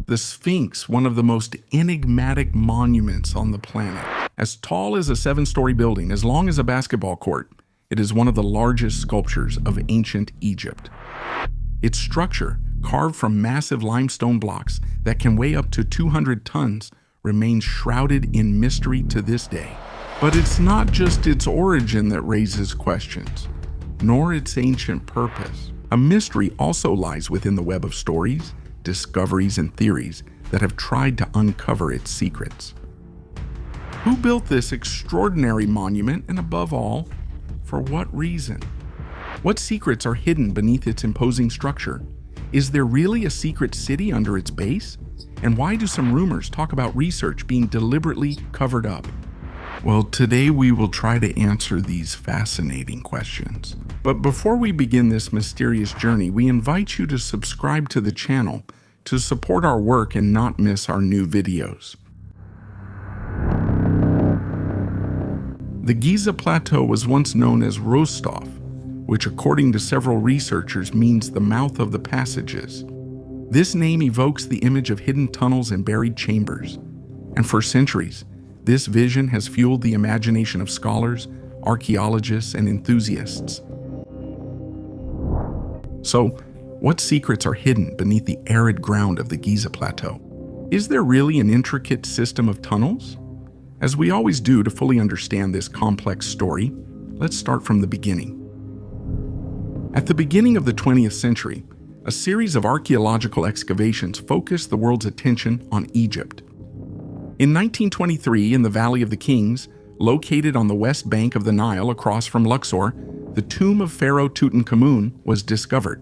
The Sphinx, one of the most enigmatic monuments on the planet. As tall as a 7-story building, as long as a basketball court, it is one of the largest sculptures of ancient Egypt. Its structure, carved from massive limestone blocks that can weigh up to 200 tons, remains shrouded in mystery to this day. But it's not just its origin that raises questions, nor its ancient purpose. A mystery also lies within the web of stories, discoveries, and theories that have tried to uncover its secrets. Who built this extraordinary monument, and above all, for what reason? What secrets are hidden beneath its imposing structure? Is there really a secret city under its base? And why do some rumors talk about research being deliberately covered up? Well, today we will try to answer these fascinating questions. But before we begin this mysterious journey, we invite you to subscribe to the channel to support our work and not miss our new videos. The Giza Plateau was once known as Rostov, which according to several researchers means the mouth of the passages. This name evokes the image of hidden tunnels and buried chambers. And for centuries, this vision has fueled the imagination of scholars, archaeologists, and enthusiasts. So, what secrets are hidden beneath the arid ground of the Giza Plateau? Is there really an intricate system of tunnels? As we always do to fully understand this complex story, let's start from the beginning. At the beginning of the 20th century, a series of archaeological excavations focused the world's attention on Egypt. In 1923, in the Valley of the Kings, located on the west bank of the Nile across from Luxor, the tomb of Pharaoh Tutankhamun was discovered.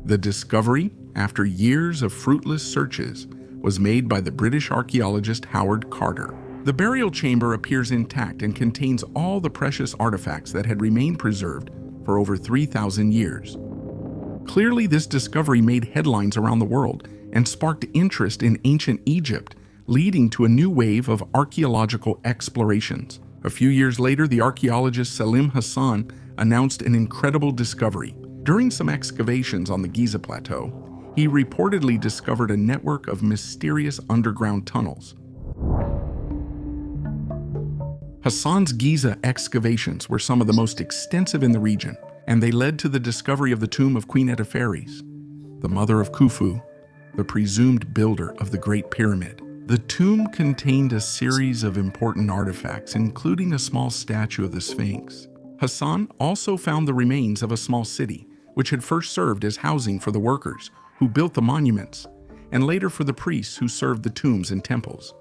The discovery, after years of fruitless searches, was made by the British archaeologist Howard Carter. The burial chamber appears intact and contains all the precious artifacts that had remained preserved for over 3,000 years. Clearly, this discovery made headlines around the world and sparked interest in ancient Egypt, leading to a new wave of archaeological explorations. A few years later, the archaeologist Salim Hassan announced an incredible discovery. During some excavations on the Giza Plateau, he reportedly discovered a network of mysterious underground tunnels. Hassan's Giza excavations were some of the most extensive in the region, and they led to the discovery of the tomb of Queen Eteferes, the mother of Khufu, the presumed builder of the Great Pyramid. The tomb contained a series of important artifacts, including a small statue of the Sphinx. Hassan also found the remains of a small city, which had first served as housing for the workers who built the monuments, and later for the priests who served the tombs and temples.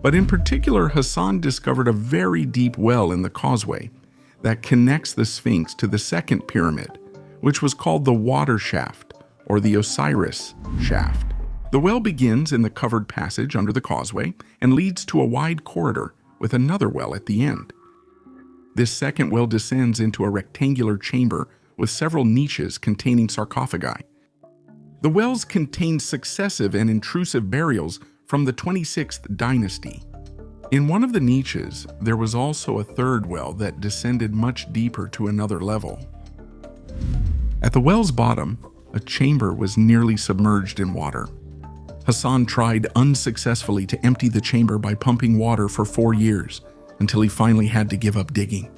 But in particular, Hassan discovered a very deep well in the causeway that connects the Sphinx to the second pyramid, which was called the Water Shaft, or the Osiris Shaft. The well begins in the covered passage under the causeway and leads to a wide corridor with another well at the end. This second well descends into a rectangular chamber with several niches containing sarcophagi. The wells contain successive and intrusive burials from the 26th dynasty. In one of the niches, there was also a third well that descended much deeper to another level. At the well's bottom, a chamber was nearly submerged in water. Hassan tried unsuccessfully to empty the chamber by pumping water for 4 years, until he finally had to give up digging.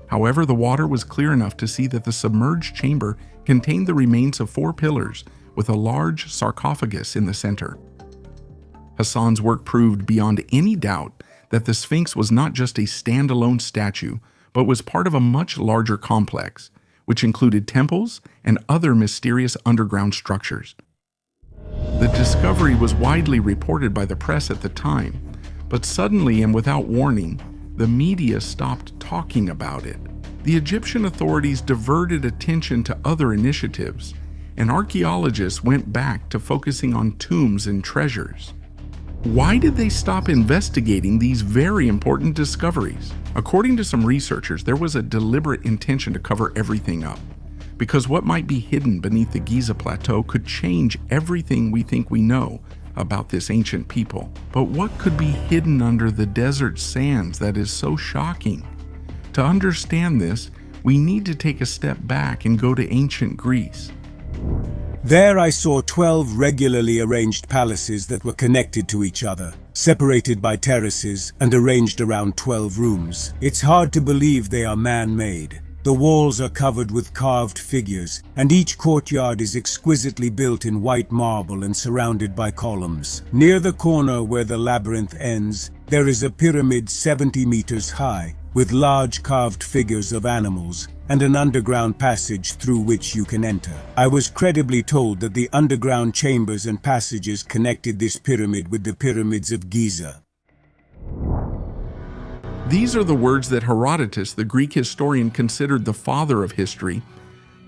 However, the water was clear enough to see that the submerged chamber contained the remains of 4 pillars with a large sarcophagus in the center. Hassan's work proved beyond any doubt that the Sphinx was not just a standalone statue, but was part of a much larger complex, which included temples and other mysterious underground structures. The discovery was widely reported by the press at the time, but suddenly and without warning, the media stopped talking about it. The Egyptian authorities diverted attention to other initiatives, and archaeologists went back to focusing on tombs and treasures. Why did they stop investigating these very important discoveries? According to some researchers, there was a deliberate intention to cover everything up, because what might be hidden beneath the Giza Plateau could change everything we think we know about this ancient people. But what could be hidden under the desert sands that is so shocking? To understand this, we need to take a step back and go to ancient Greece. There I saw 12 regularly arranged palaces that were connected to each other, separated by terraces and arranged around 12 rooms. It's hard to believe they are man-made. The walls are covered with carved figures, and each courtyard is exquisitely built in white marble and surrounded by columns. Near the corner where the labyrinth ends, there is a pyramid 70 meters high, with large carved figures of animals, and an underground passage through which you can enter. I was credibly told that the underground chambers and passages connected this pyramid with the pyramids of Giza. These are the words that Herodotus, the Greek historian considered the father of history,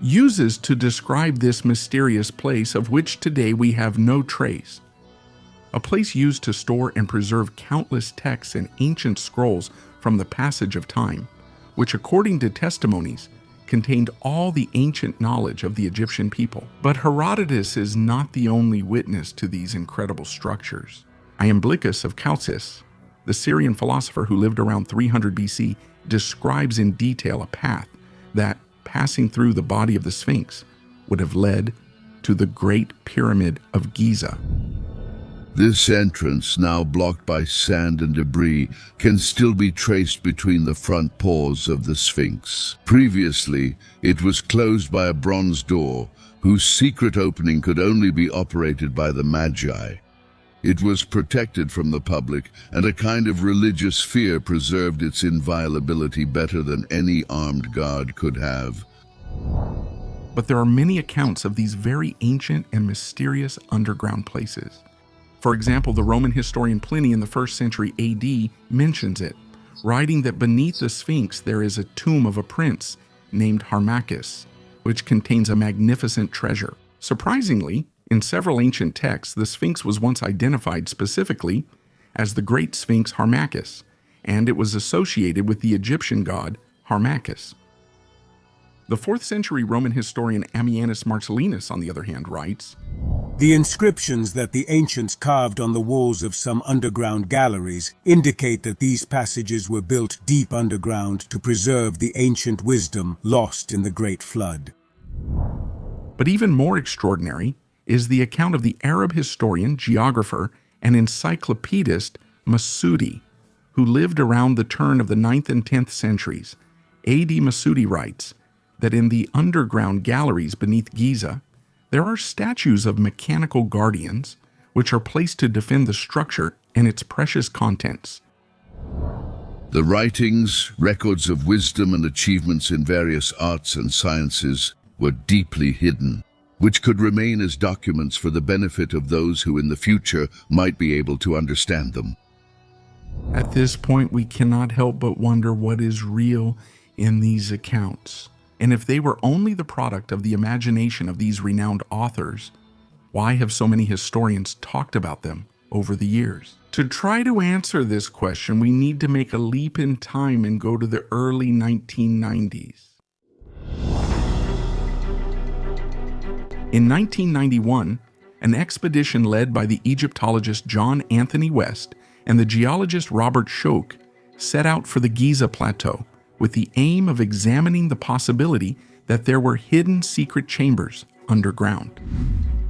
uses to describe this mysterious place of which today we have no trace. A place used to store and preserve countless texts and ancient scrolls from the passage of time, which according to Testimonies, contained all the ancient knowledge of the Egyptian people. But Herodotus is not the only witness to these incredible structures. Iamblichus of Chalcis, the Syrian philosopher who lived around 300 BC, describes in detail a path that, passing through the body of the Sphinx, would have led to the Great Pyramid of Giza. This entrance, now blocked by sand and debris, can still be traced between the front paws of the Sphinx. Previously, it was closed by a bronze door, whose secret opening could only be operated by the Magi. It was protected from the public, and a kind of religious fear preserved its inviolability better than any armed guard could have. But there are many accounts of these very ancient and mysterious underground places. For example, the Roman historian Pliny in the 1st century AD mentions it, writing that beneath the Sphinx there is a tomb of a prince named Harmachis, which contains a magnificent treasure. Surprisingly, in several ancient texts, the Sphinx was once identified specifically as the Great Sphinx Harmachis, and it was associated with the Egyptian god Harmachis. The 4th century Roman historian Ammianus Marcellinus, on the other hand, writes, The inscriptions that the ancients carved on the walls of some underground galleries indicate that these passages were built deep underground to preserve the ancient wisdom lost in the Great Flood. But even more extraordinary is the account of the Arab historian, geographer, and encyclopedist Masudi, who lived around the turn of the 9th and 10th centuries. A.D. Masudi writes that in the underground galleries beneath Giza, there are statues of mechanical guardians, which are placed to defend the structure and its precious contents. The writings, records of wisdom and achievements in various arts and sciences were deeply hidden, which could remain as documents for the benefit of those who in the future might be able to understand them. At this point, we cannot help but wonder what is real in these accounts. And if they were only the product of the imagination of these renowned authors, why have so many historians talked about them over the years? To try to answer this question, we need to make a leap in time and go to the early 1990s. In 1991, an expedition led by the Egyptologist John Anthony West and the geologist Robert Schoch set out for the Giza Plateau with the aim of examining the possibility that there were hidden secret chambers underground.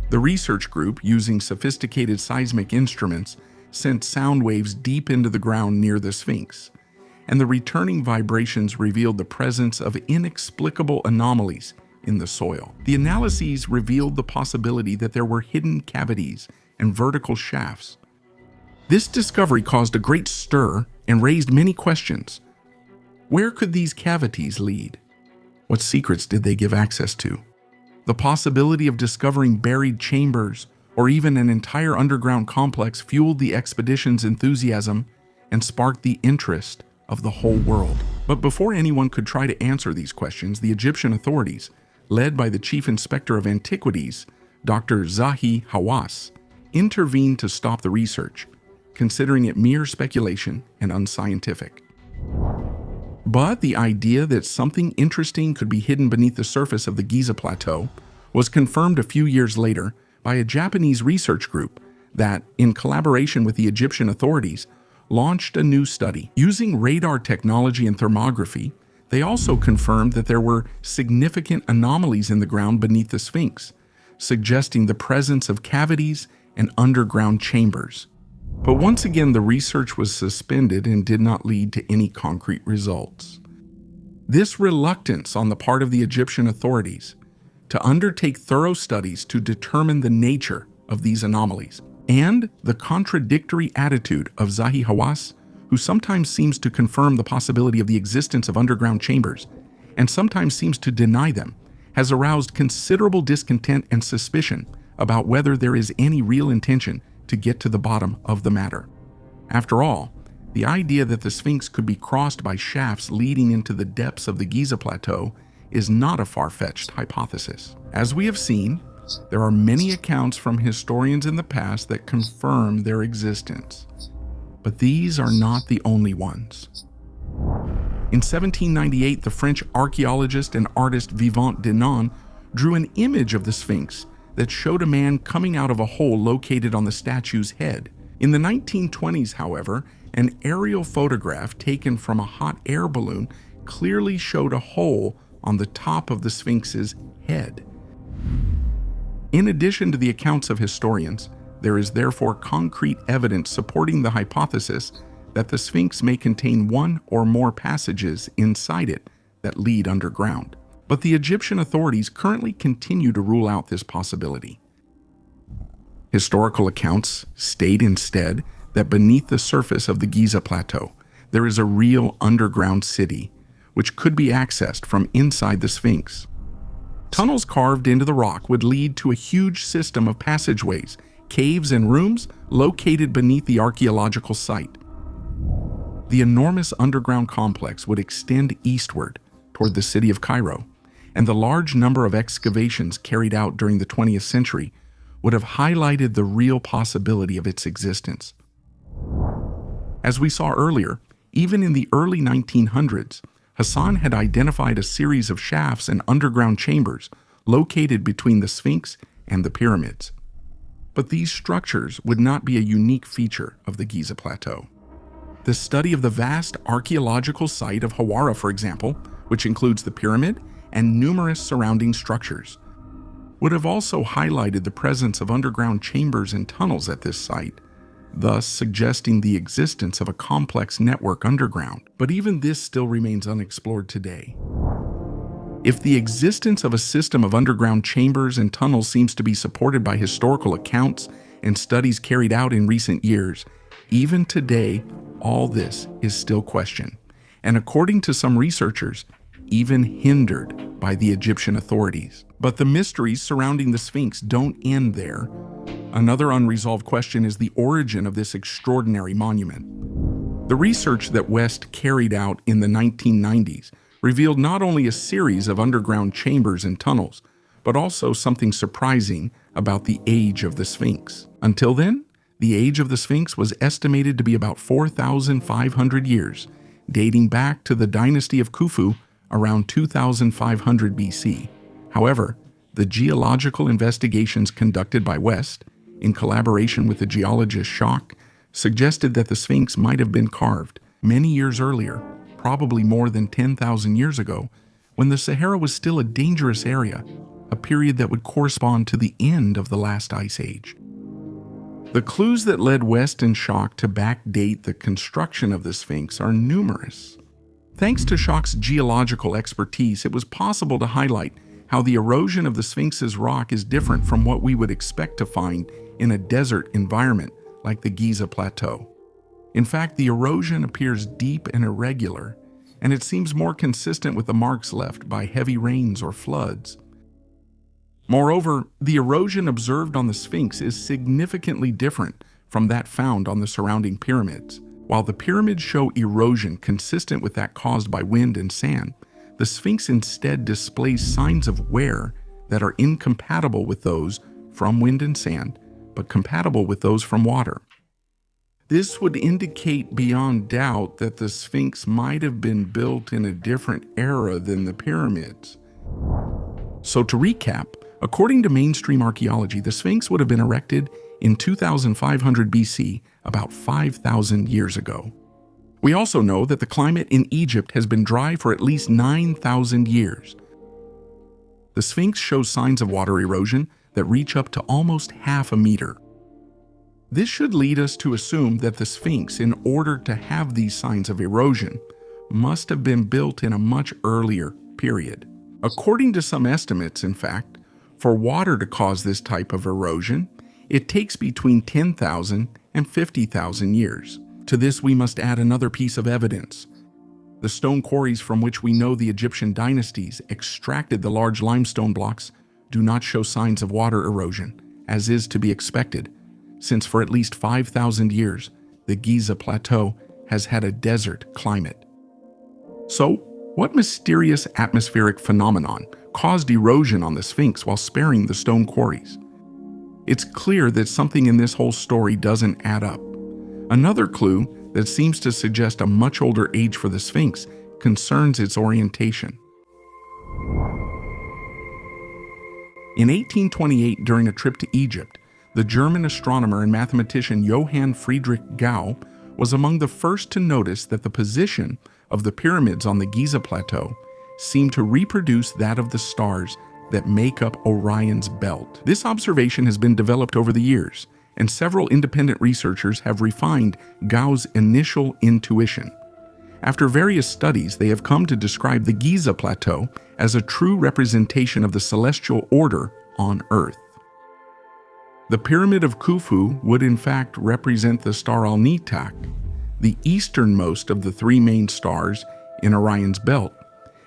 The research group, using sophisticated seismic instruments, sent sound waves deep into the ground near the Sphinx, and the returning vibrations revealed the presence of inexplicable anomalies in the soil. The analyses revealed the possibility that there were hidden cavities and vertical shafts. This discovery caused a great stir and raised many questions. Where could these cavities lead? What secrets did they give access to? The possibility of discovering buried chambers or even an entire underground complex fueled the expedition's enthusiasm and sparked the interest of the whole world. But before anyone could try to answer these questions, the Egyptian authorities, led by the Chief Inspector of Antiquities, Dr. Zahi Hawass, intervened to stop the research, considering it mere speculation and unscientific. But the idea that something interesting could be hidden beneath the surface of the Giza Plateau was confirmed a few years later by a Japanese research group that, in collaboration with the Egyptian authorities, launched a new study. Using radar technology and thermography, they also confirmed that there were significant anomalies in the ground beneath the Sphinx, suggesting the presence of cavities and underground chambers. But once again, the research was suspended and did not lead to any concrete results. This reluctance on the part of the Egyptian authorities to undertake thorough studies to determine the nature of these anomalies, and the contradictory attitude of Zahi Hawass, who sometimes seems to confirm the possibility of the existence of underground chambers and sometimes seems to deny them, has aroused considerable discontent and suspicion about whether there is any real intention to get to the bottom of the matter. After all, the idea that the Sphinx could be crossed by shafts leading into the depths of the Giza Plateau is not a far-fetched hypothesis. As we have seen, there are many accounts from historians in the past that confirm their existence, but these are not the only ones. In 1798, the French archaeologist and artist Vivant Denon drew an image of the Sphinx that showed a man coming out of a hole located on the statue's head. In the 1920s, however, an aerial photograph taken from a hot air balloon clearly showed a hole on the top of the Sphinx's head. In addition to the accounts of historians, there is therefore concrete evidence supporting the hypothesis that the Sphinx may contain one or more passages inside it that lead underground. But the Egyptian authorities currently continue to rule out this possibility. Historical accounts state instead that beneath the surface of the Giza Plateau, there is a real underground city, which could be accessed from inside the Sphinx. Tunnels carved into the rock would lead to a huge system of passageways, caves, and rooms located beneath the archaeological site. The enormous underground complex would extend eastward toward the city of Cairo, and the large number of excavations carried out during the 20th century would have highlighted the real possibility of its existence. As we saw earlier, even in the early 1900s, Hassan had identified a series of shafts and underground chambers located between the Sphinx and the pyramids. But these structures would not be a unique feature of the Giza Plateau. The study of the vast archaeological site of Hawara, for example, which includes the pyramid and numerous surrounding structures, would have also highlighted the presence of underground chambers and tunnels at this site, thus suggesting the existence of a complex network underground. But even this still remains unexplored today. If the existence of a system of underground chambers and tunnels seems to be supported by historical accounts and studies carried out in recent years, even today, all this is still questioned, and according to some researchers, even hindered by the Egyptian authorities. But the mysteries surrounding the Sphinx don't end there. Another unresolved question is the origin of this extraordinary monument. The research that West carried out in the 1990s revealed not only a series of underground chambers and tunnels, but also something surprising about the age of the Sphinx. Until then, the age of the Sphinx was estimated to be about 4,500 years, dating back to the dynasty of Khufu around 2500 BC. However, the geological investigations conducted by West, in collaboration with the geologist Schock, suggested that the Sphinx might have been carved many years earlier, probably more than 10,000 years ago, when the Sahara was still a dangerous area, a period that would correspond to the end of the last ice age. The clues that led West and Schock to backdate the construction of the Sphinx are numerous. Thanks to Schock's geological expertise, it was possible to highlight how the erosion of the Sphinx's rock is different from what we would expect to find in a desert environment like the Giza Plateau. In fact, the erosion appears deep and irregular, and it seems more consistent with the marks left by heavy rains or floods. Moreover, the erosion observed on the Sphinx is significantly different from that found on the surrounding pyramids. While the pyramids show erosion consistent with that caused by wind and sand, the Sphinx instead displays signs of wear that are incompatible with those from wind and sand, but compatible with those from water. This would indicate beyond doubt that the Sphinx might have been built in a different era than the pyramids. So to recap, according to mainstream archaeology, the Sphinx would have been erected in 2500 BC, about 5,000 years ago. We also know that the climate in Egypt has been dry for at least 9,000 years. The Sphinx shows signs of water erosion, that reach up to almost half a meter. This should lead us to assume that the Sphinx, in order to have these signs of erosion, must have been built in a much earlier period. According to some estimates, in fact, for water to cause this type of erosion, it takes between 10,000 and 50,000 years. To this, we must add another piece of evidence. The stone quarries from which we know the Egyptian dynasties extracted the large limestone blocks do not show signs of water erosion, as is to be expected, since for at least 5,000 years, the Giza Plateau has had a desert climate. So, what mysterious atmospheric phenomenon caused erosion on the Sphinx while sparing the stone quarries? It's clear that something in this whole story doesn't add up. Another clue that seems to suggest a much older age for the Sphinx concerns its orientation. In 1828, during a trip to Egypt, the German astronomer and mathematician Johann Friedrich Gauss was among the first to notice that the position of the pyramids on the Giza Plateau seemed to reproduce that of the stars that make up Orion's belt. This observation has been developed over the years, and several independent researchers have refined Gauss' initial intuition. After various studies, they have come to describe the Giza Plateau as a true representation of the celestial order on Earth. The Pyramid of Khufu would in fact represent the star Al-Nitak, the easternmost of the three main stars in Orion's belt,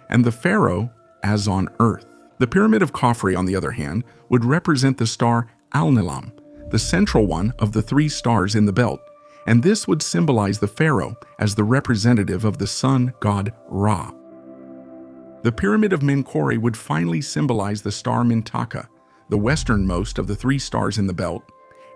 and the Pharaoh as on Earth. The Pyramid of Khafre, on the other hand, would represent the star Al-Nilam, the central one of the three stars in the belt, and this would symbolize the Pharaoh as the representative of the sun god Ra. The Pyramid of Menkaure would finally symbolize the star Mintaka, the westernmost of the three stars in the belt,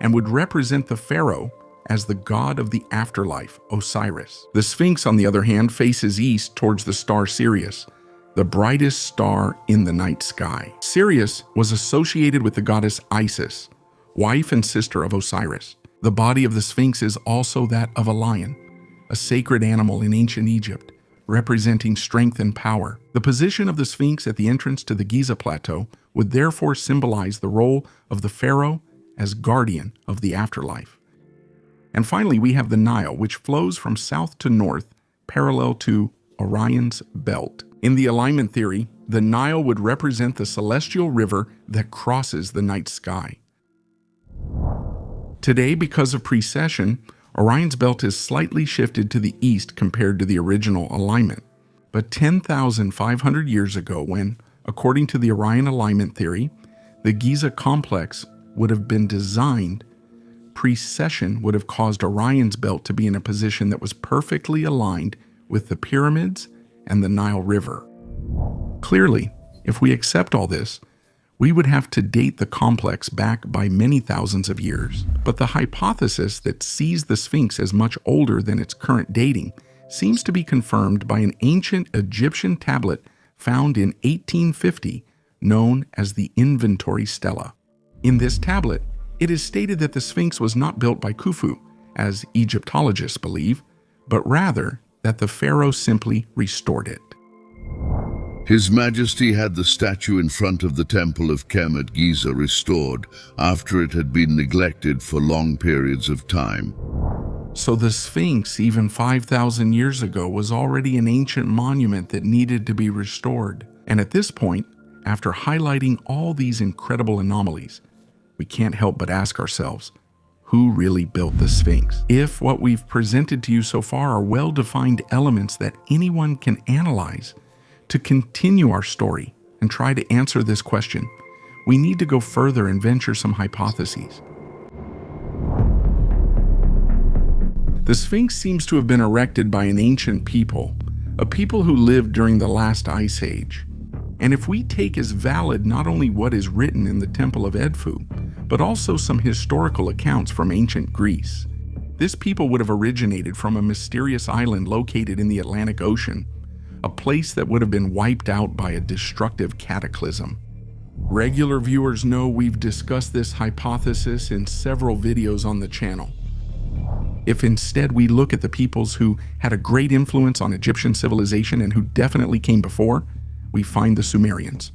and would represent the Pharaoh as the god of the afterlife, Osiris. The Sphinx, on the other hand, faces east towards the star Sirius, the brightest star in the night sky. Sirius was associated with the goddess Isis, wife and sister of Osiris. The body of the Sphinx is also that of a lion, a sacred animal in ancient Egypt, representing strength and power. The position of the Sphinx at the entrance to the Giza Plateau would therefore symbolize the role of the Pharaoh as guardian of the afterlife. And finally, we have the Nile, which flows from south to north, parallel to Orion's belt. In the alignment theory, the Nile would represent the celestial river that crosses the night sky. Today, because of precession, Orion's belt is slightly shifted to the east compared to the original alignment. But 10,500 years ago, when, according to the Orion alignment theory, the Giza complex would have been designed, precession would have caused Orion's belt to be in a position that was perfectly aligned with the pyramids and the Nile River. Clearly, if we accept all this, we would have to date the complex back by many thousands of years. But the hypothesis that sees the Sphinx as much older than its current dating seems to be confirmed by an ancient Egyptian tablet found in 1850 known as the Inventory Stela. In this tablet, it is stated that the Sphinx was not built by Khufu, as Egyptologists believe, but rather that the pharaoh simply restored it. His Majesty had the statue in front of the Temple of Kem at Giza restored after it had been neglected for long periods of time. So the Sphinx, even 5,000 years ago, was already an ancient monument that needed to be restored. And at this point, after highlighting all these incredible anomalies, we can't help but ask ourselves, who really built the Sphinx? If what we've presented to you so far are well-defined elements that anyone can analyze, to continue our story and try to answer this question, we need to go further and venture some hypotheses. The Sphinx seems to have been erected by an ancient people, a people who lived during the last ice age. And if we take as valid not only what is written in the Temple of Edfu, but also some historical accounts from ancient Greece, this people would have originated from a mysterious island located in the Atlantic Ocean, a place that would have been wiped out by a destructive cataclysm. Regular viewers know we've discussed this hypothesis in several videos on the channel. If instead we look at the peoples who had a great influence on Egyptian civilization and who definitely came before, we find the Sumerians.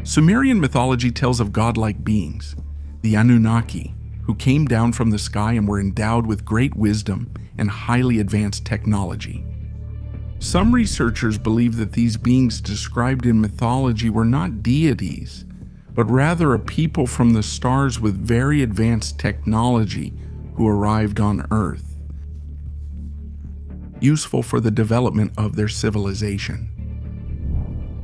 Sumerian mythology tells of godlike beings, the Anunnaki, who came down from the sky and were endowed with great wisdom and highly advanced technology. Some researchers believe that these beings described in mythology were not deities, but rather a people from the stars with very advanced technology who arrived on Earth, useful for the development of their civilization.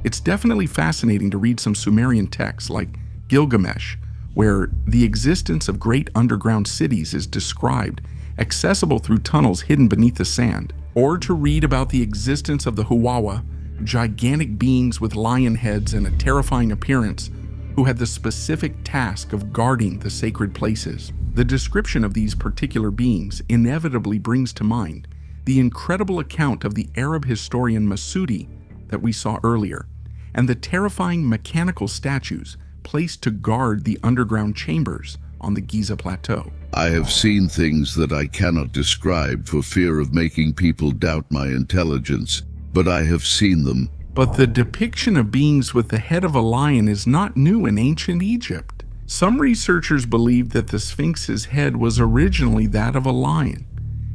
It's definitely fascinating to read some Sumerian texts like Gilgamesh, where the existence of great underground cities is described, accessible through tunnels hidden beneath the sand, or to read about the existence of the Huwawa, gigantic beings with lion heads and a terrifying appearance, who had the specific task of guarding the sacred places. The description of these particular beings inevitably brings to mind the incredible account of the Arab historian Masudi that we saw earlier, and the terrifying mechanical statues placed to guard the underground chambers on the Giza Plateau. I have seen things that I cannot describe for fear of making people doubt my intelligence, but I have seen them. But the depiction of beings with the head of a lion is not new in ancient Egypt. Some researchers believe that the Sphinx's head was originally that of a lion,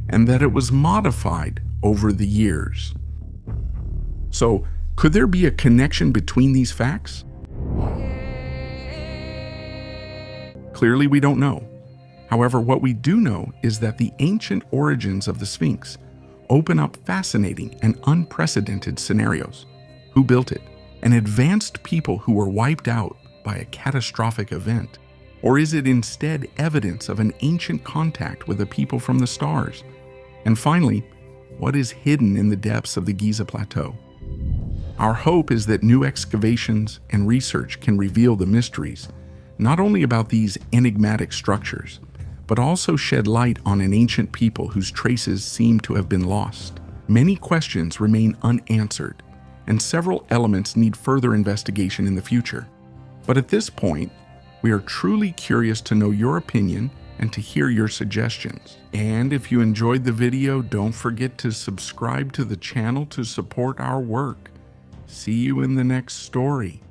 and that it was modified over the years. So, could there be a connection between these facts? Clearly, we don't know. However, what we do know is that the ancient origins of the Sphinx open up fascinating and unprecedented scenarios. Who built it? An advanced people who were wiped out by a catastrophic event? Or is it instead evidence of an ancient contact with a people from the stars? And finally, what is hidden in the depths of the Giza Plateau? Our hope is that new excavations and research can reveal the mysteries, not only about these enigmatic structures, but also shed light on an ancient people whose traces seem to have been lost. Many questions remain unanswered, and several elements need further investigation in the future. But at this point, we are truly curious to know your opinion and to hear your suggestions. And if you enjoyed the video, don't forget to subscribe to the channel to support our work. See you in the next story.